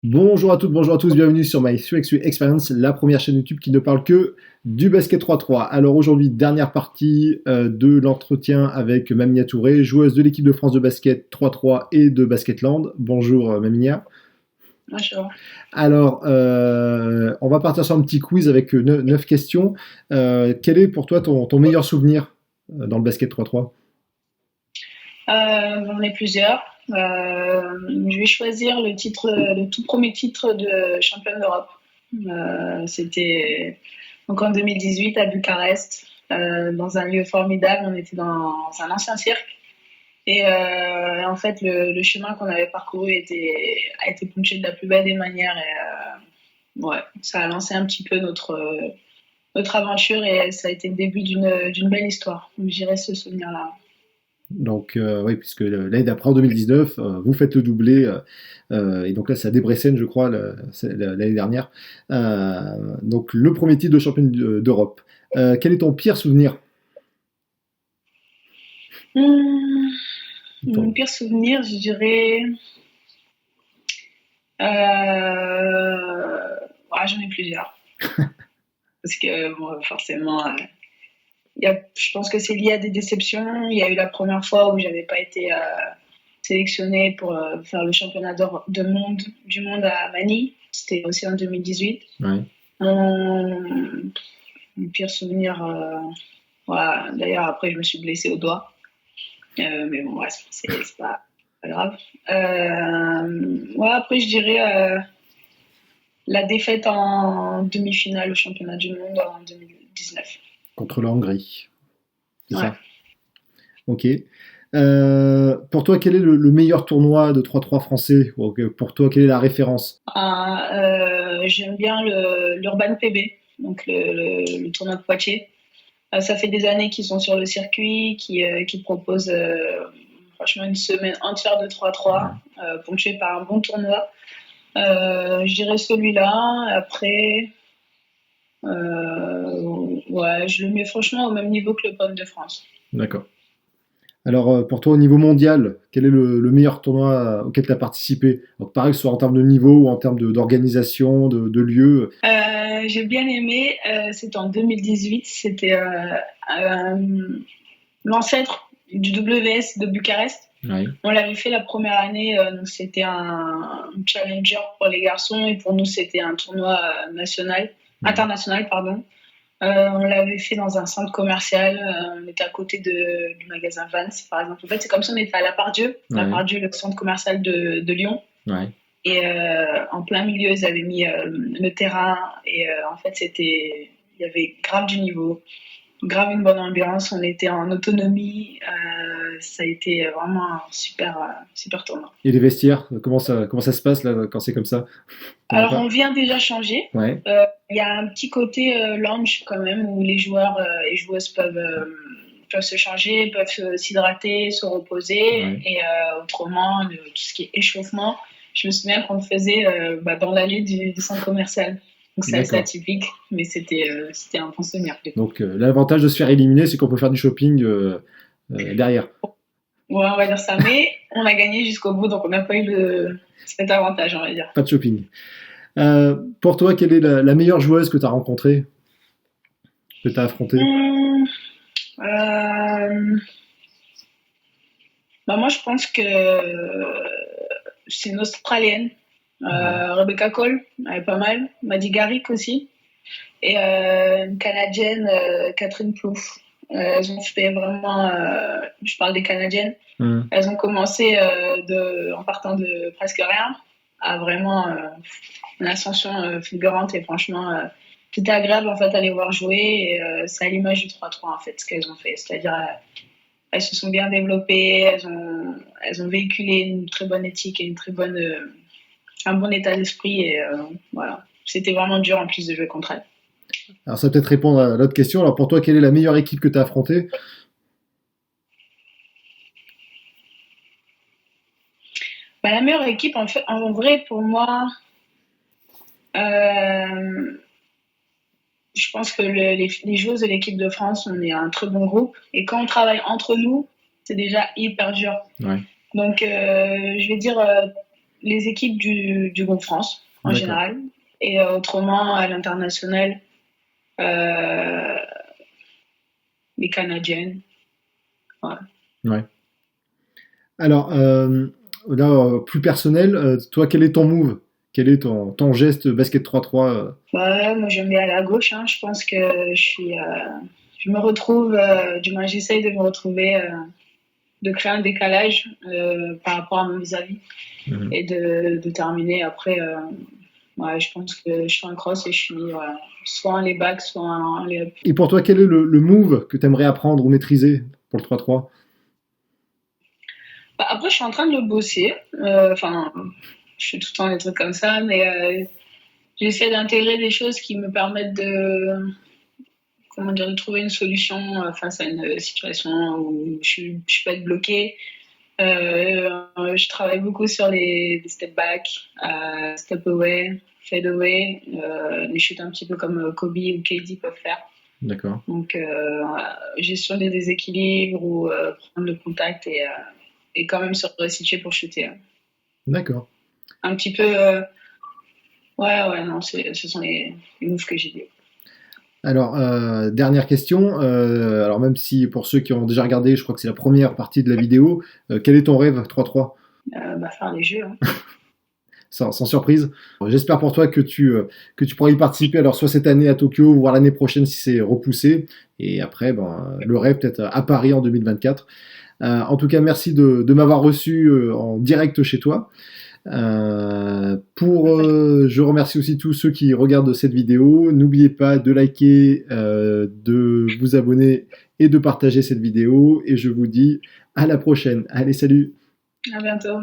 Bonjour à toutes, bonjour à tous, bienvenue sur My 3x3 Experience, la première chaîne YouTube qui ne parle que du basket 3-3. Alors aujourd'hui, dernière partie de l'entretien avec Mamia Touré, joueuse de l'équipe de France de basket 3-3 et de Basketland. Bonjour Mamia. Bonjour. Alors, on va partir sur un petit quiz avec 9 questions. Quel est pour toi ton meilleur souvenir dans le basket 3-3? J'en ai plusieurs. Je vais choisir le tout premier titre de championne d'Europe. C'était donc en 2018 à Bucarest, dans un lieu formidable. On était dans un ancien cirque. Et en fait, le chemin qu'on avait parcouru a été ponctué de la plus belle des manières. Et ouais, ça a lancé un petit peu notre aventure et ça a été le début d'une belle histoire. Donc j'irai ce souvenir-là. Donc, oui, puisque l'année d'après, en 2019, vous faites le doublé, et donc là, c'est à Debrecen, je crois, l'année dernière. Donc, le premier titre de championne d'Europe. Quel est ton pire souvenir? Hum, Mon Ton- pire souvenir, je dirais. J'en ai plusieurs. Parce que bon, forcément, je pense que c'est lié à des déceptions. Il y a eu la première fois où j'avais pas été sélectionnée pour faire le championnat du monde à Manille. C'était aussi en 2018. Ouais. Mon, mon pire souvenir, voilà. D'ailleurs, après, je me suis blessée au doigt. Mais bon, ouais, c'est pas grave. Ouais, après, je dirais la défaite en demi-finale au championnat du monde en 2019. Contre la Hongrie, c'est Ouais. ça? Ok. Pour toi, quel est le meilleur tournoi de 3-3 français? Pour toi, quelle est la référence? J'aime bien l'Urban PB, donc le tournoi de Poitiers. Ça fait des années qu'ils sont sur le circuit, qui proposent franchement une semaine entière de 3-3, ponctuée par un bon tournoi. Je dirais celui-là. Après, ouais, je le mets franchement au même niveau que le Pôle de France. D'accord. Alors, pour toi, au niveau mondial, quel est le meilleur tournoi auquel tu as participé? Donc, pareil, que ce soit en termes de niveau ou en termes d'organisation, de lieu. J'ai bien aimé, c'était en 2018, c'était l'ancêtre du WS de Bucarest. Ouais. On l'avait fait la première année, donc c'était un challenger pour les garçons et pour nous c'était un tournoi Ouais. international, pardon. On l'avait fait dans un centre commercial, on était à côté du magasin Vans par exemple. En fait, c'est comme si on était à La Ouais. Pardieu, le centre commercial de Lyon. Ouais. Et en plein milieu, ils avaient mis le terrain. Et en fait, il y avait grave du niveau, grave une bonne ambiance. On était en autonomie. Ça a été vraiment un super tournoi. Et les vestiaires, comment ça se passe là quand c'est comme ça? T'en as Alors, pas? on vient déjà changer. Ouais. Il y a un petit côté lounge quand même où les joueurs et joueuses peuvent se changer, peuvent s'hydrater, se reposer. Ouais. Et autrement, tout ce qui est échauffement, je me souviens qu'on le faisait dans l'allée du centre commercial. Donc c'est assez D'accord. atypique, mais c'était un bon souvenir. Donc, l'avantage de se faire éliminer, c'est qu'on peut faire du shopping derrière. Ouais, on va dire ça. Mais on a gagné jusqu'au bout, donc on n'a pas eu cet avantage, on va dire. Pas de shopping. Pour toi, quelle est la meilleure joueuse que tu as rencontrée, que tu as affrontée? Hum, euh, Moi, je pense que c'est une Australienne. Ouais. Rebecca Cole, elle est pas mal. Maddie Garrick aussi. Et une Canadienne, Catherine Plouffe. Elles ont fait vraiment, je parle des Canadiennes, Hum. elles ont commencé en partant de presque rien à vraiment une ascension fulgurante et franchement, c'était agréable en fait à les voir jouer et c'est à l'image du 3-3 en fait ce qu'elles ont fait. C'est-à-dire elles se sont bien développées, elles ont véhiculé une très bonne éthique et un bon état d'esprit et voilà. C'était vraiment dur en plus de jouer contre elles. Alors, ça va peut-être répondre à l'autre question. Alors, pour toi, quelle est la meilleure équipe que tu as affrontée? Bah, la meilleure équipe, en fait, en vrai, pour moi, euh, je pense que les joueuses de l'équipe de France, on est un très bon groupe. Et quand on travaille entre nous, c'est déjà hyper dur. Ouais. Donc, je vais dire les équipes du groupe France, en D'accord. général. Et autrement, à l'international, euh, les Canadiennes. Ouais. Ouais. Alors, là, plus personnel, toi, quel est ton move? Quel est ton geste basket 3-3 Bah, moi, j'aime bien aller à gauche. Hein. Je pense que je me retrouve, du moins, j'essaye de me retrouver, de créer un décalage par rapport à mon vis-à-vis Mhm. et de terminer après. Ouais, je pense que je fais un cross et je finis soit en layback, soit en layup. Et pour toi, quel est le move que tu aimerais apprendre ou maîtriser pour le 3-3? Bah, après, je suis en train de le bosser. Enfin, je fais tout le temps des trucs comme ça, mais j'essaie d'intégrer des choses qui me permettent comment dire, de trouver une solution face à une situation où je peux être bloquée. Je travaille beaucoup sur les step back, step away, fade away, les chutes un petit peu comme Kobe ou KD peuvent faire. D'accord. Donc, gestion des déséquilibres ou prendre le contact et quand même se resituer pour shooter. Hein. D'accord. Un petit peu, ouais, non, ce sont les moves que j'ai dit. Alors, dernière question. Alors, même si pour ceux qui ont déjà regardé, je crois que c'est la première partie de la vidéo, quel est ton rêve 3-3? Bah, faire les jeux. Hein. Sans surprise. J'espère pour toi que tu pourras y participer, alors soit cette année à Tokyo, voire l'année prochaine si c'est repoussé. Et après, ben, le rêve peut-être à Paris en 2024. En tout cas, merci de m'avoir reçu en direct chez toi. Je remercie aussi tous ceux qui regardent cette vidéo. N'oubliez pas de liker, de vous abonner et de partager cette vidéo. Et je vous dis à la prochaine. Allez, salut! À bientôt.